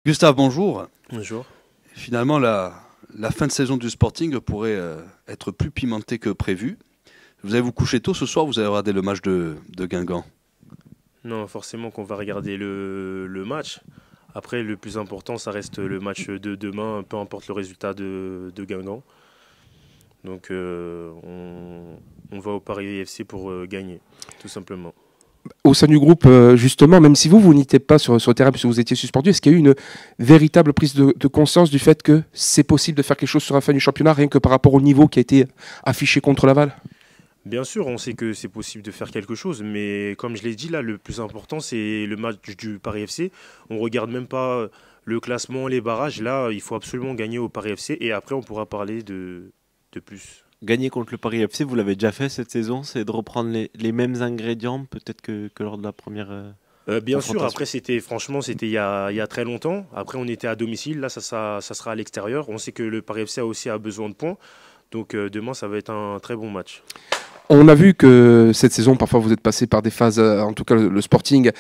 Gustave, bonjour. Bonjour. Finalement, la fin de saison du Sporting pourrait être plus pimentée que prévu. Vous allez vous coucher tôt ce soir, vous allez regarder le match de Guingamp. Non, forcément qu'on va regarder le match. Après, le plus important, ça reste le match de demain, peu importe le résultat de Guingamp. Donc, on va au Paris FC pour gagner, tout simplement. Au sein du groupe, justement, même si vous n'étiez pas sur le terrain puisque vous étiez suspendu, est-ce qu'il y a eu une véritable prise de conscience du fait que c'est possible de faire quelque chose sur la fin du championnat, rien que par rapport au niveau qui a été affiché contre Laval? Bien sûr, on sait que c'est possible de faire quelque chose, mais comme je l'ai dit là, le plus important, c'est le match du Paris FC. On ne regarde même pas le classement, les barrages. Là, il faut absolument gagner au Paris FC et après, on pourra parler de plus. Gagner contre le Paris FC, vous l'avez déjà fait cette saison, c'est de reprendre les mêmes ingrédients peut-être que lors de la première Bien sûr, confrontation. après c'était il y a très longtemps. Après on était à domicile, là ça sera à l'extérieur. On sait que le Paris FC aussi a besoin de points. Donc demain ça va être un très bon match. On a vu que cette saison, parfois, vous êtes passé par des phases, en tout cas le Sporting,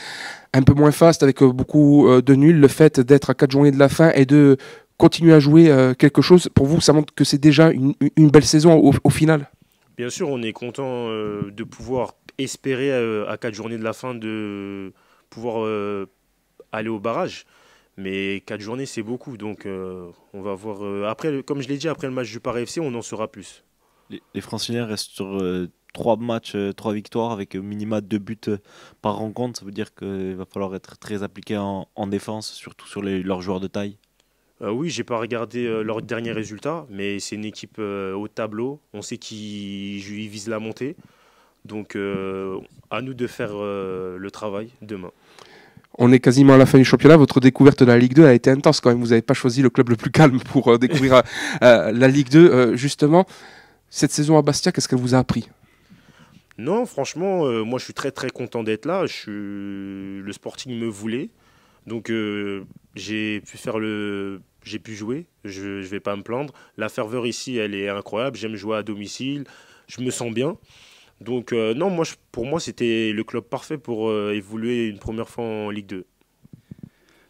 un peu moins faste, avec beaucoup de nuls. Le fait d'être à 4 journées de la fin et de continuer à jouer quelque chose, pour vous, ça montre que c'est déjà une belle saison au final? Bien sûr, on est content de pouvoir espérer à 4 journées de la fin de pouvoir aller au barrage. Mais 4 journées c'est beaucoup, donc on va voir. Après, comme je l'ai dit, après le match du Paris FC, on en saura plus. Les Franciliens restent sur 3 matchs, 3 victoires avec au minima 2 buts par rencontre. Ça veut dire qu'il va falloir être très appliqué en défense, surtout sur leurs joueurs de taille. Oui, j'ai pas regardé leurs derniers résultats, mais c'est une équipe au tableau. On sait qu'ils visent la montée. Donc à nous de faire le travail demain. On est quasiment à la fin du championnat. Votre découverte de la Ligue 2 a été intense quand même. Vous n'avez pas choisi le club le plus calme pour découvrir la Ligue 2. Justement, cette saison à Bastia, qu'est-ce qu'elle vous a appris? Non, franchement, moi je suis très très content d'être là. Le Sporting me voulait. Donc j'ai pu jouer. Je ne vais pas me plaindre. La ferveur ici, elle est incroyable. J'aime jouer à domicile. Je me sens bien. Donc non, pour moi, c'était le club parfait pour évoluer une première fois en Ligue 2.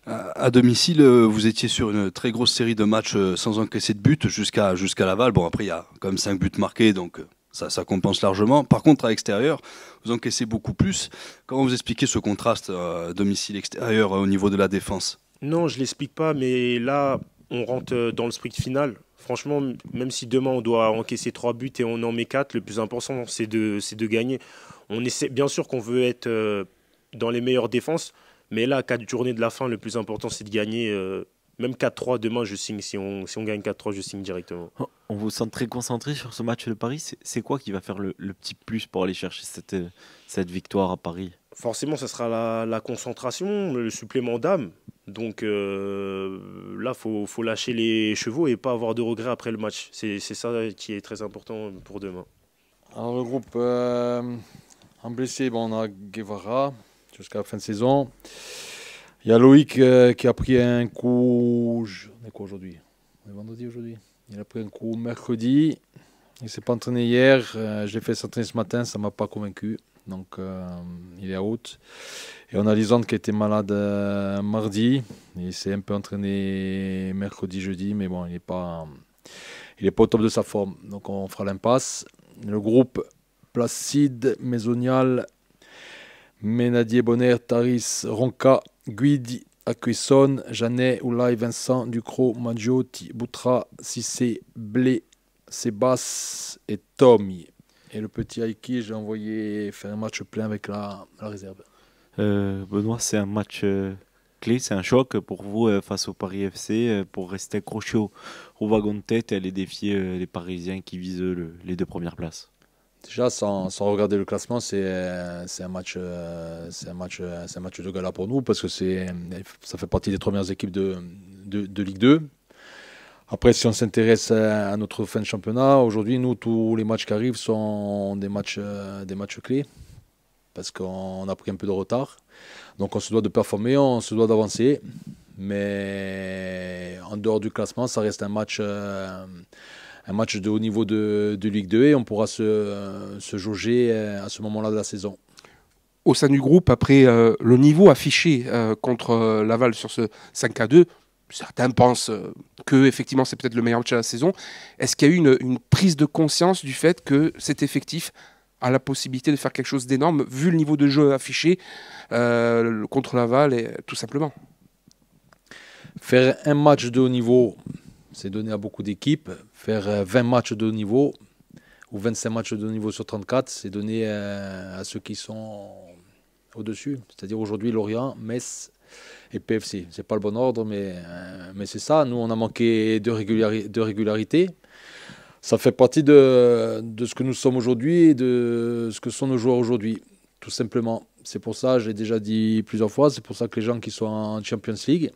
À domicile, vous étiez sur une très grosse série de matchs sans encaisser de but jusqu'à Laval. Bon, après, il y a quand même 5 buts marqués, donc ça compense largement. Par contre, à l'extérieur, vous encaissez beaucoup plus. Comment vous expliquez ce contraste domicile-extérieur au niveau de la défense? Non, je ne l'explique pas, mais là, on rentre dans le sprint final. Franchement, même si demain on doit encaisser 3 buts et on en met 4, le plus important c'est de gagner. On essaie, bien sûr qu'on veut être dans les meilleures défenses, mais là, à 4 journées de la fin, le plus important c'est de gagner. Même 4-3, demain je signe. Si on gagne 4-3, je signe directement. On vous sent très concentré sur ce match de Paris. C'est quoi qui va faire le petit plus pour aller chercher cette victoire à Paris? Forcément, ça sera la concentration, le supplément d'âme. Donc là, faut lâcher les chevaux et pas avoir de regrets après le match. C'est ça qui est très important pour demain. Alors le groupe en blessé, on a Guevara jusqu'à la fin de saison. Il y a Loïc qui a pris un coup. On est quoi aujourd'hui? On est vendredi aujourd'hui. Il a pris un coup mercredi. Il ne s'est pas entraîné hier. Je l'ai fait s'entraîner ce matin, ça ne m'a pas convaincu. Donc il est out. Et on a Lisande qui était malade mardi. Il s'est un peu entraîné mercredi, jeudi, mais bon, il n'est pas au top de sa forme. Donc on fera l'impasse. Le groupe Placide, Maisonial, Ménadier, Bonner, Taris, Ronca, Guidi, Acuisson, Jeannet, Oulay, Vincent, Ducrot, Maggiotti, Boutra, Cissé, Blé, Sébas et Tommy. Et le petit Aiki, j'ai envoyé faire un match plein avec la réserve. Benoît, c'est un match clé, c'est un choc pour vous face au Paris FC pour rester accroché au wagon de tête et aller défier les Parisiens qui visent les 2 premières places. Déjà, sans regarder le classement, c'est un match de gala pour nous parce que ça fait partie des 3 meilleures équipes de Ligue 2. Après, si on s'intéresse à notre fin de championnat, aujourd'hui, nous, tous les matchs qui arrivent sont des matchs clés parce qu'on a pris un peu de retard. Donc, on se doit de performer, on se doit d'avancer. Mais en dehors du classement, ça reste un match de haut niveau de Ligue 2 et on pourra se jauger à ce moment-là de la saison. Au sein du groupe, après le niveau affiché contre Laval sur ce 5-2, certains pensent que effectivement c'est peut-être le meilleur match de la saison. Est-ce qu'il y a eu une prise de conscience du fait que cet effectif a la possibilité de faire quelque chose d'énorme, vu le niveau de jeu affiché contre Laval, et tout simplement? Faire un match de haut niveau, c'est donné à beaucoup d'équipes. Faire 20 matchs de haut niveau ou 25 matchs de haut niveau sur 34, c'est donné à ceux qui sont au-dessus. C'est-à-dire aujourd'hui Lorient, Metz et PFC. C'est pas le bon ordre, mais c'est ça. Nous, on a manqué de régularité. Ça fait partie de ce que nous sommes aujourd'hui et de ce que sont nos joueurs aujourd'hui, tout simplement. C'est pour ça, j'ai déjà dit plusieurs fois, c'est pour ça que les gens qui sont en Champions League,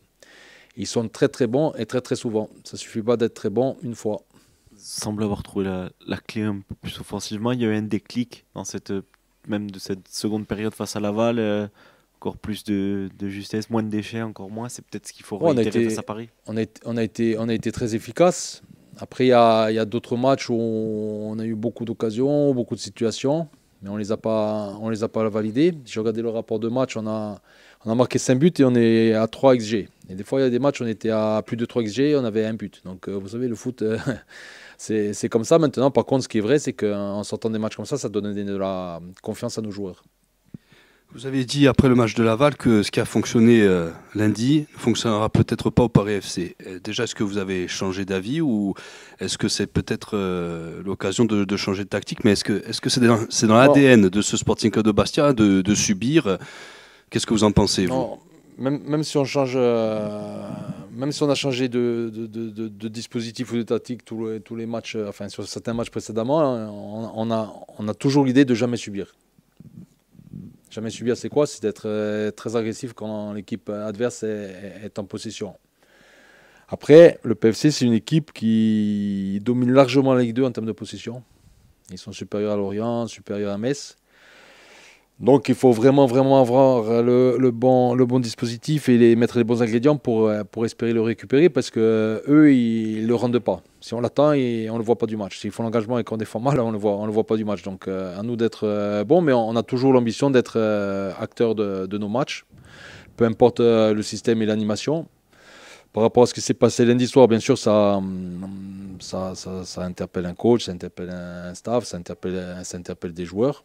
ils sont très très bons et très très souvent. Ça ne suffit pas d'être très bon une fois. Semble avoir trouvé la clé un peu plus offensivement. Il y a eu un déclic dans même de cette seconde période face à Laval. Encore plus de justesse, moins de déchets, encore moins. C'est peut-être ce qu'il faut réitérer face à Paris. On a été très efficace. Après, il y a d'autres matchs où on a eu beaucoup d'occasions, beaucoup de situations, mais on les a pas validés. J'ai regardé le rapport de match, on a marqué 5 buts et on est à 3 XG. Et des fois, il y a des matchs où on était à plus de 3 XG et on avait un but. Donc, vous savez, le foot, c'est comme ça maintenant. Par contre, ce qui est vrai, c'est qu'en sortant des matchs comme ça donne de la confiance à nos joueurs. Vous avez dit après le match de Laval que ce qui a fonctionné lundi ne fonctionnera peut-être pas au Paris FC. Déjà, est-ce que vous avez changé d'avis ou est-ce que c'est peut-être l'occasion de changer de tactique? Mais est-ce que c'est dans l'ADN de ce Sporting Club de Bastia de subir? Qu'est-ce que vous en pensez, vous? Non, même si on change, même si on a changé de dispositif ou de tactique tous les matchs, enfin sur certains matchs précédemment, on a toujours l'idée de jamais subir. Jamais subir, c'est quoi? C'est d'être très agressif quand l'équipe adverse est en possession. Après, le PFC, c'est une équipe qui domine largement la Ligue 2 en termes de possession. Ils sont supérieurs à Lorient, supérieurs à Metz. Donc il faut vraiment avoir le bon dispositif et mettre les bons ingrédients pour espérer le récupérer, parce que eux ils le rendent pas. Si on l'attend, on le voit pas du match. S'ils font l'engagement et qu'on défend mal, on le voit pas du match. Donc à nous d'être bons, mais on a toujours l'ambition d'être acteurs de nos matchs, peu importe le système et l'animation. Par rapport à ce qui s'est passé lundi soir, bien sûr, ça interpelle un coach, ça interpelle un staff, ça interpelle des joueurs.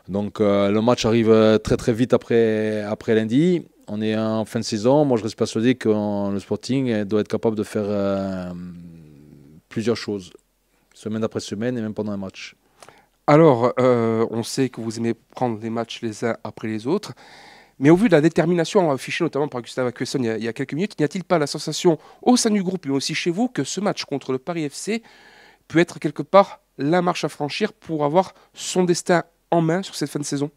Donc le match arrive très très vite après lundi. On est en fin de saison. Moi, je reste persuadé que le Sporting doit être capable de faire plusieurs choses, semaine après semaine et même pendant un match. Alors, on sait que vous aimez prendre les matchs les uns après les autres, mais au vu de la détermination affichée notamment par Gustave Akwesson il y a quelques minutes, n'y a-t-il pas la sensation au sein du groupe, mais aussi chez vous, que ce match contre le Paris FC peut être quelque part la marche à franchir pour avoir son destin en main sur cette fin de saison?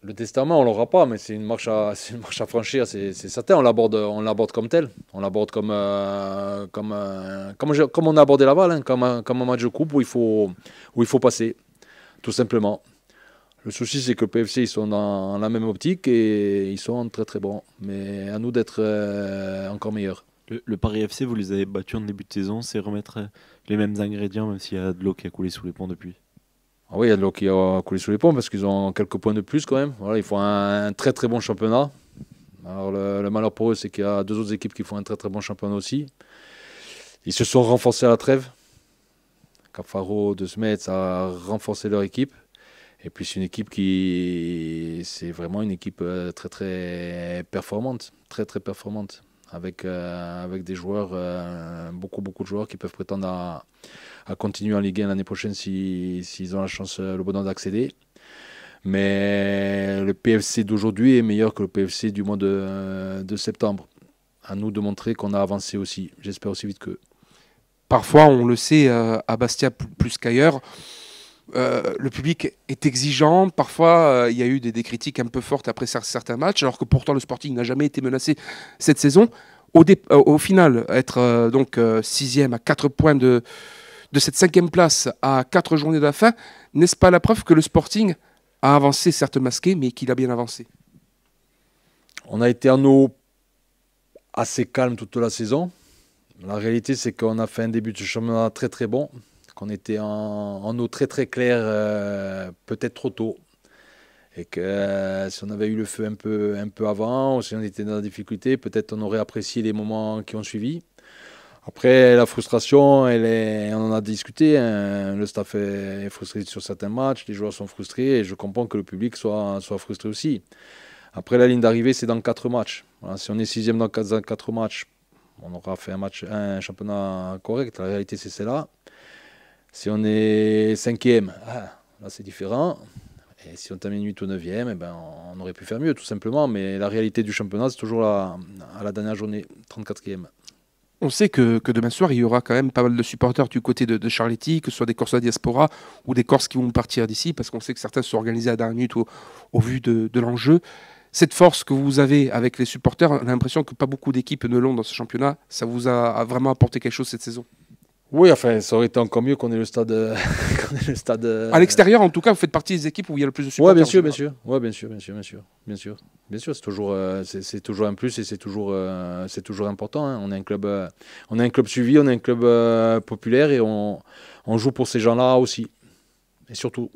Le testament, on l'aura pas, mais c'est une marche à franchir, c'est certain. On l'aborde comme tel. On l'aborde comme on a abordé Laval, hein, comme un match de coupe où il faut passer, tout simplement. Le souci, c'est que le PFC, ils sont dans la même optique et ils sont très très bons. Mais à nous d'être encore meilleurs. Le Paris FC, vous les avez battus en début de saison, c'est remettre les mêmes ingrédients, même s'il y a de l'eau qui a coulé sous les ponts depuis. Ah oui, il y a de l'eau qui a coulé sous les ponts parce qu'ils ont quelques points de plus quand même. Voilà, ils font un très très bon championnat. Alors le malheur pour eux, c'est qu'il y a deux autres équipes qui font un très très bon championnat aussi. Ils se sont renforcés à la trêve. Cap Faro, De Smet, ça a renforcé leur équipe. Et puis c'est vraiment une équipe très très performante, très très performante, avec des joueurs, beaucoup de joueurs qui peuvent prétendre à continuer en Ligue 1 l'année prochaine s'ils ont la chance, le bonheur d'accéder. Mais le PFC d'aujourd'hui est meilleur que le PFC du mois de septembre. À nous de montrer qu'on a avancé aussi, j'espère aussi vite qu'eux. Parfois, on le sait, à Bastia plus qu'ailleurs, le public est exigeant. Parfois, il y a eu des critiques un peu fortes après certains matchs, alors que pourtant le Sporting n'a jamais été menacé cette saison. Au final, être donc 6e à 4 points de cette 5e place à 4 journées de la fin, n'est-ce pas la preuve que le Sporting a avancé, certes masqué, mais qu'il a bien avancé? On a été en eau assez calme toute la saison. La réalité, c'est qu'on a fait un début de championnat très très bon, qu'on était en eau très très claire, peut-être trop tôt. Et que si on avait eu le feu un peu avant, ou si on était dans la difficulté, peut-être on aurait apprécié les moments qui ont suivi. Après, la frustration, on en a discuté. Hein. Le staff est frustré sur certains matchs, les joueurs sont frustrés et je comprends que le public soit frustré aussi. Après, la ligne d'arrivée, c'est dans 4 matchs. Voilà, si on est 6e dans 4 matchs, on aura fait un championnat correct. La réalité, c'est celle-là. Si on est 5e, là, c'est différent. Et si on termine 8 ou 9e, eh ben, on aurait pu faire mieux, tout simplement. Mais la réalité du championnat, c'est toujours à la dernière journée, 34e. On sait que demain soir, il y aura quand même pas mal de supporters du côté de Charletti, que ce soit des Corses de la diaspora ou des Corses qui vont partir d'ici, parce qu'on sait que certains se sont organisés à la dernière minute au vu de l'enjeu. Cette force que vous avez avec les supporters, on a l'impression que pas beaucoup d'équipes ne l'ont dans ce championnat. Ça vous a vraiment apporté quelque chose cette saison? Oui, enfin, ça aurait été encore mieux qu'on ait le stade. À l'extérieur, en tout cas, vous faites partie des équipes où il y a le plus de supporters. Oui, bien sûr, bien sûr. Ouais, bien sûr. C'est toujours un plus et c'est toujours important. Hein. On est un club suivi, on est un club populaire et on joue pour ces gens-là aussi. Et surtout.